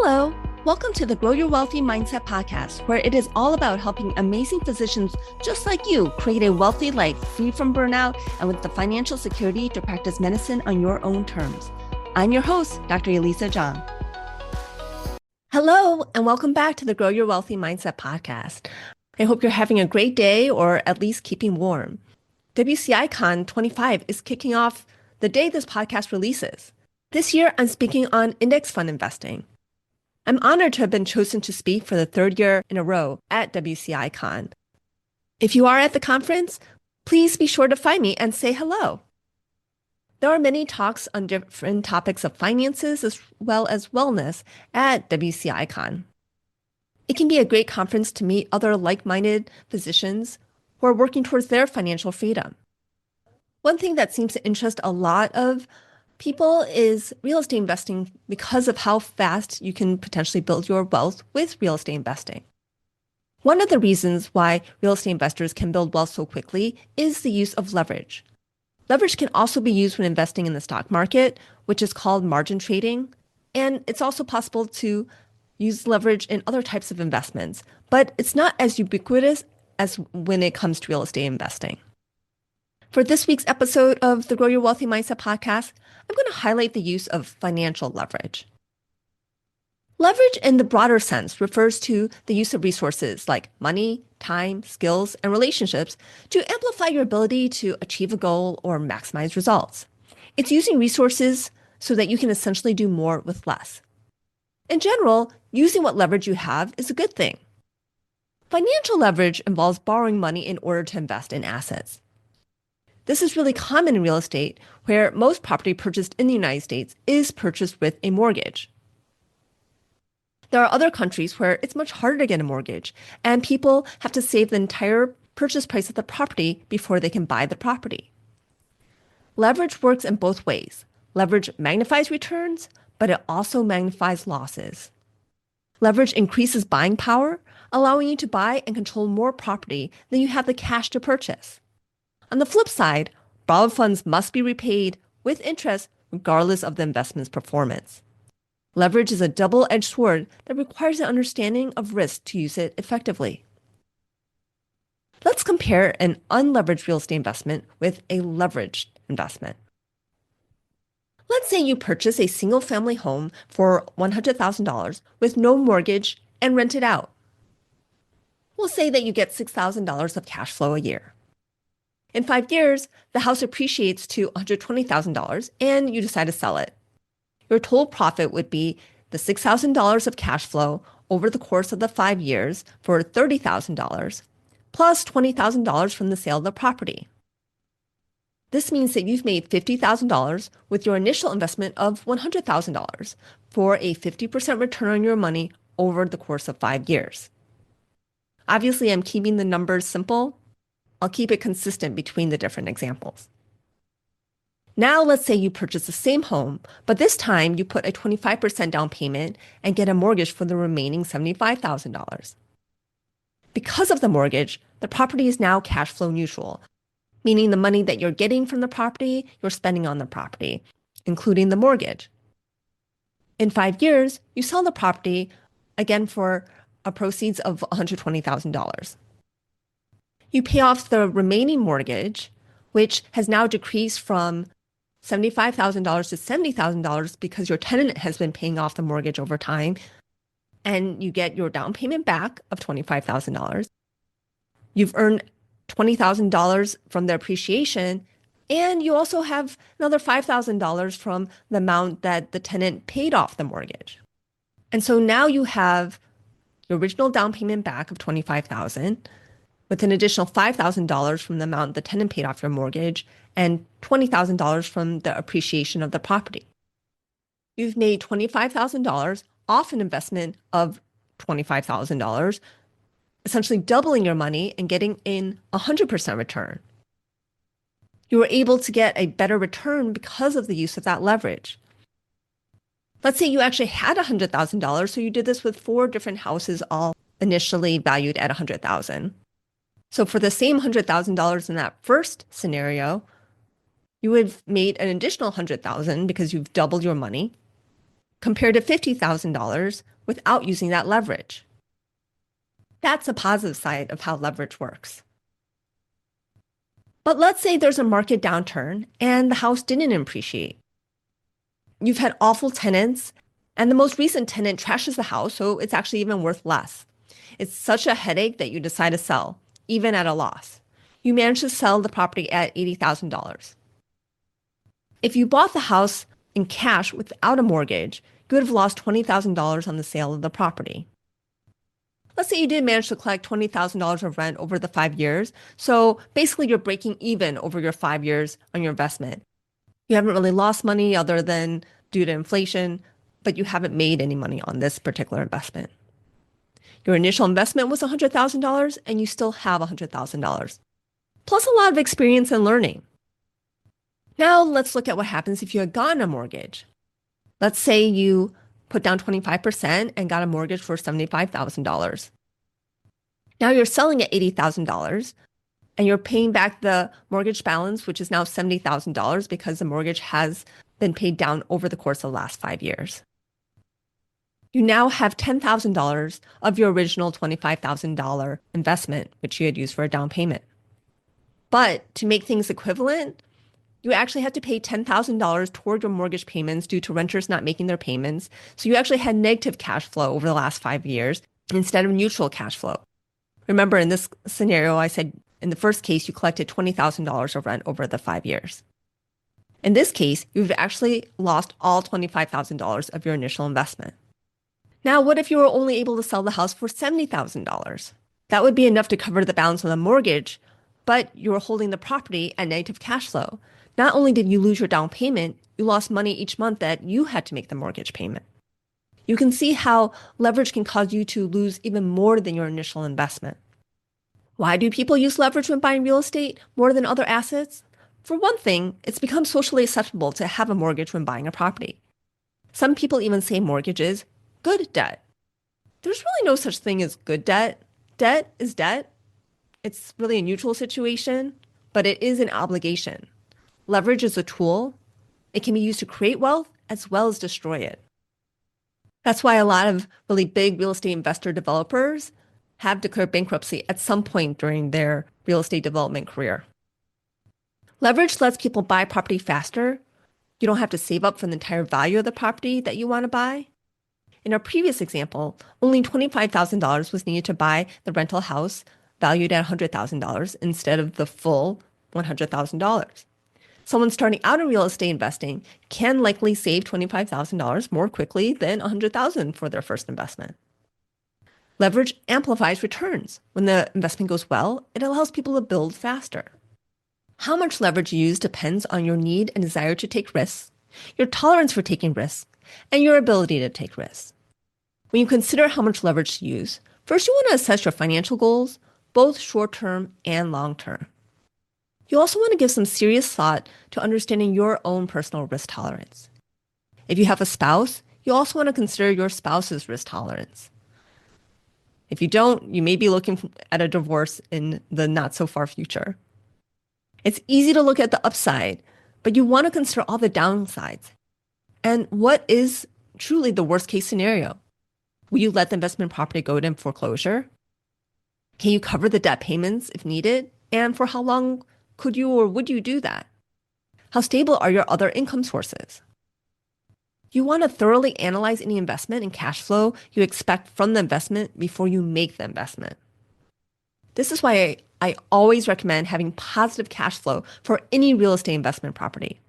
Hello, welcome to the Grow Your Wealthy Mindset podcast, where it is all about helping amazing physicians just like you create a wealthy life free from burnout and with the financial security to practice medicine on your own terms. I'm your host, Dr. Elisa Chiang. Hello, and welcome back to the Grow Your Wealthy Mindset podcast. I hope you're having a great day or at least keeping warm. WCICon 25 is kicking off the day this podcast releases. This year, I'm speaking on index fund investing. I'm honored to have been chosen to speak for the third year in a row at WCICon. If you are at the conference, please be sure to find me and say hello. There are many talks on different topics of finances as well as wellness at WCICon. It can be a great conference to meet other like-minded physicians who are working towards their financial freedom. One thing that seems to interest a lot of people is real estate investing because of how fast you can potentially build your wealth with real estate investing. One of the reasons why real estate investors can build wealth so quickly is the use of leverage. Leverage can also be used when investing in the stock market, which is called margin trading. And it's also possible to use leverage in other types of investments, but it's not as ubiquitous as when it comes to real estate investing. For this week's episode of the Grow Your Wealthy Mindset podcast, I'm going to highlight the use of financial leverage. Leverage in the broader sense refers to the use of resources like money, time, skills, and relationships to amplify your ability to achieve a goal or maximize results. It's using resources so that you can essentially do more with less. In general, using what leverage you have is a good thing. Financial leverage involves borrowing money in order to invest in assets. This is really common in real estate, where most property purchased in the United States is purchased with a mortgage. There are other countries where it's much harder to get a mortgage, and people have to save the entire purchase price of the property before they can buy the property. Leverage works in both ways. Leverage magnifies returns, but it also magnifies losses. Leverage increases buying power, allowing you to buy and control more property than you have the cash to purchase. On the flip side, borrowed funds must be repaid with interest regardless of the investment's performance. Leverage is a double-edged sword that requires an understanding of risk to use it effectively. Let's compare an unleveraged real estate investment with a leveraged investment. Let's say you purchase a single-family home for $100,000 with no mortgage and rent it out. We'll say that you get $6,000 of cash flow a year. In 5 years, the house appreciates to $120,000 and you decide to sell it. Your total profit would be the $6,000 of cash flow over the course of the 5 years for $30,000, plus $20,000 from the sale of the property. This means that you've made $50,000 with your initial investment of $100,000 for a 50% return on your money over the course of 5 years. Obviously, I'm keeping the numbers simple. I'll keep it consistent between the different examples. Now let's say you purchase the same home, but this time you put a 25% down payment and get a mortgage for the remaining $75,000. Because of the mortgage, the property is now cash flow neutral, meaning the money that you're getting from the property, you're spending on the property, including the mortgage. In 5 years, you sell the property again for a proceeds of $120,000. You pay off the remaining mortgage, which has now decreased from $75,000 to $70,000 because your tenant has been paying off the mortgage over time, and you get your down payment back of $25,000. You've earned $20,000 from the appreciation, and you also have another $5,000 from the amount that the tenant paid off the mortgage. And so now you have your original down payment back of $25,000 with an additional $5,000 from the amount the tenant paid off your mortgage and $20,000 from the appreciation of the property. You've made $25,000 off an investment of $25,000, essentially doubling your money and getting in 100% return. You were able to get a better return because of the use of that leverage. Let's say you actually had $100,000, so you did this with 4 different houses, all initially valued at $100,000. So for the same $100,000 in that first scenario, you would have made an additional $100,000 because you've doubled your money, compared to $50,000 without using that leverage. That's the positive side of how leverage works. But let's say there's a market downturn and the house didn't appreciate. You've had awful tenants, and the most recent tenant trashes the house, so it's actually even worth less. It's such a headache that you decide to sell, even at a loss. You manage to sell the property at $80,000. If you bought the house in cash without a mortgage, you would have lost $20,000 on the sale of the property. Let's say you did manage to collect $20,000 of rent over the 5 years. So basically, you're breaking even over your 5 years on your investment. You haven't really lost money other than due to inflation, but you haven't made any money on this particular investment. Your initial investment was $100,000 and you still have $100,000, plus a lot of experience and learning. Now let's look at what happens if you had gotten a mortgage. Let's say you put down 25% and got a mortgage for $75,000. Now you're selling at $80,000 and you're paying back the mortgage balance, which is now $70,000 because the mortgage has been paid down over the course of the last 5 years. You now have $10,000 of your original $25,000 investment, which you had used for a down payment. But to make things equivalent, you actually had to pay $10,000 toward your mortgage payments due to renters not making their payments. So you actually had negative cash flow over the last 5 years instead of neutral cash flow. Remember, in this scenario, I said in the first case, you collected $20,000 of rent over the 5 years. In this case, you've actually lost all $25,000 of your initial investment. Now, what if you were only able to sell the house for $70,000? That would be enough to cover the balance of the mortgage, but you were holding the property at negative cash flow. Not only did you lose your down payment, you lost money each month that you had to make the mortgage payment. You can see how leverage can cause you to lose even more than your initial investment. Why do people use leverage when buying real estate more than other assets? For one thing, it's become socially acceptable to have a mortgage when buying a property. Some people even say mortgage is good debt. There's really no such thing as good debt. Debt is debt. It's really a neutral situation, but it is an obligation. Leverage is a tool. It can be used to create wealth as well as destroy it. That's why a lot of really big real estate investor developers have declared bankruptcy at some point during their real estate development career. Leverage lets people buy property faster. You don't have to save up for the entire value of the property that you want to buy. In our previous example, only $25,000 was needed to buy the rental house valued at $100,000 instead of the full $100,000. Someone starting out in real estate investing can likely save $25,000 more quickly than $100,000 for their first investment. Leverage amplifies returns. When the investment goes well, it allows people to build faster. How much leverage you use depends on your need and desire to take risks, your tolerance for taking risks, and your ability to take risks. When you consider how much leverage to use, first you want to assess your financial goals, both short-term and long-term. You also want to give some serious thought to understanding your own personal risk tolerance. If you have a spouse, you also want to consider your spouse's risk tolerance. If you don't, you may be looking at a divorce in the not so far future. It's easy to look at the upside, but you want to consider all the downsides. And what is truly the worst case scenario? Will you let the investment property go into foreclosure? Can you cover the debt payments if needed? And for how long could you or would you do that? How stable are your other income sources? You want to thoroughly analyze any investment and cash flow you expect from the investment before you make the investment. This is why I always recommend having positive cash flow for any real estate investment property.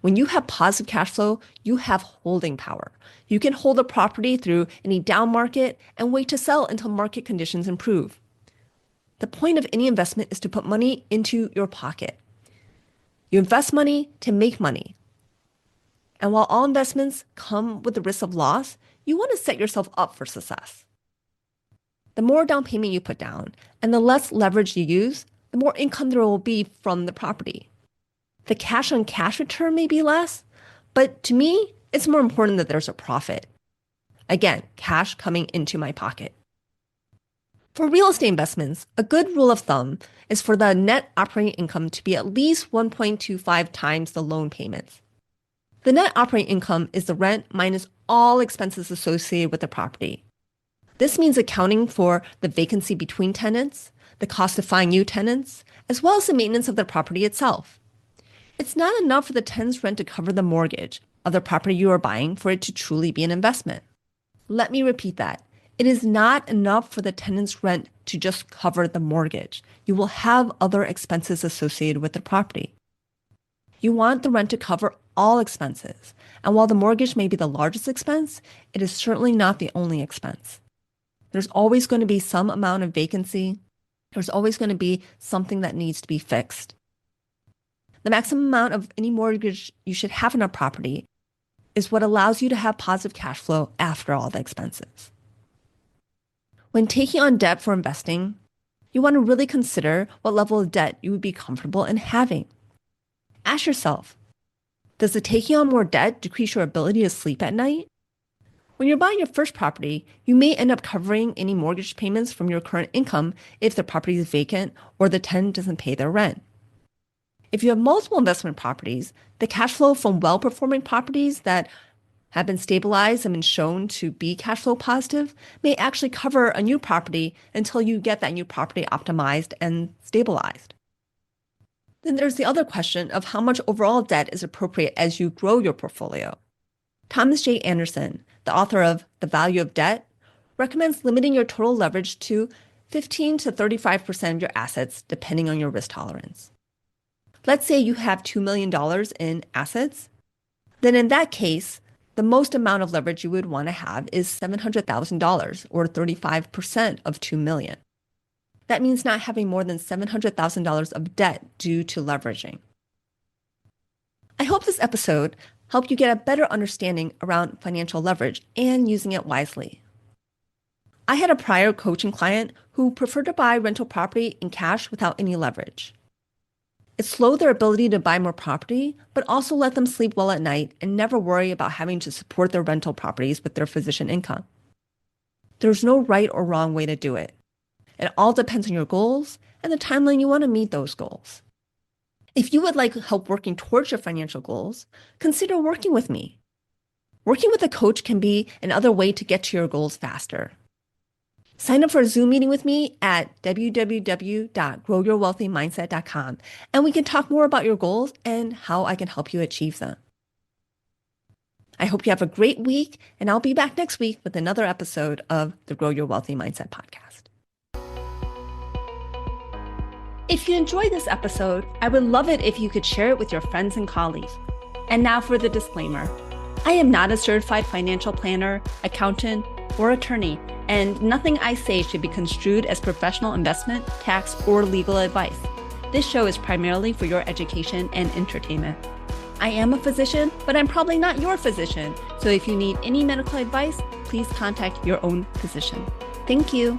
When you have positive cash flow, you have holding power. You can hold a property through any down market and wait to sell until market conditions improve. The point of any investment is to put money into your pocket. You invest money to make money. And while all investments come with the risk of loss, you want to set yourself up for success. The more down payment you put down and the less leverage you use, the more income there will be from the property. The cash on cash return may be less, but to me, it's more important that there's a profit. Again, cash coming into my pocket. For real estate investments, a good rule of thumb is for the net operating income to be at least 1.25 times the loan payments. The net operating income is the rent minus all expenses associated with the property. This means accounting for the vacancy between tenants, the cost to find new tenants, as well as the maintenance of the property itself. It's not enough for the tenant's rent to cover the mortgage of the property you are buying for it to truly be an investment. Let me repeat that. It is not enough for the tenant's rent to just cover the mortgage. You will have other expenses associated with the property. You want the rent to cover all expenses. And while the mortgage may be the largest expense, it is certainly not the only expense. There's always going to be some amount of vacancy. There's always going to be something that needs to be fixed. The maximum amount of any mortgage you should have in a property is what allows you to have positive cash flow after all the expenses. When taking on debt for investing, you want to really consider what level of debt you would be comfortable in having. Ask yourself, does the taking on more debt decrease your ability to sleep at night? When you're buying your first property, you may end up covering any mortgage payments from your current income if the property is vacant or the tenant doesn't pay their rent. If you have multiple investment properties, the cash flow from well-performing properties that have been stabilized and been shown to be cash flow positive may actually cover a new property until you get that new property optimized and stabilized. Then there's the other question of how much overall debt is appropriate as you grow your portfolio. Thomas J. Anderson, the author of The Value of Debt, recommends limiting your total leverage to 15 to 35% of your assets, depending on your risk tolerance. Let's say you have $2 million in assets. Then in that case, the most amount of leverage you would want to have is $700,000 or 35% of $2 million. That means not having more than $700,000 of debt due to leveraging. I hope this episode helped you get a better understanding around financial leverage and using it wisely. I had a prior coaching client who preferred to buy rental property in cash without any leverage. It slowed their ability to buy more property, but also let them sleep well at night and never worry about having to support their rental properties with their physician income. There's no right or wrong way to do it. It all depends on your goals and the timeline you want to meet those goals. If you would like help working towards your financial goals, consider working with me. Working with a coach can be another way to get to your goals faster. Sign up for a Zoom meeting with me at www.growyourwealthymindset.com, and we can talk more about your goals and how I can help you achieve them. I hope you have a great week, and I'll be back next week with another episode of the Grow Your Wealthy Mindset podcast. If you enjoyed this episode, I would love it if you could share it with your friends and colleagues. And now for the disclaimer. I am not a certified financial planner, accountant, or attorney, and nothing I say should be construed as professional investment, tax, or legal advice. This show is primarily for your education and entertainment. I am a physician, but I'm probably not your physician. So if you need any medical advice, please contact your own physician. Thank you.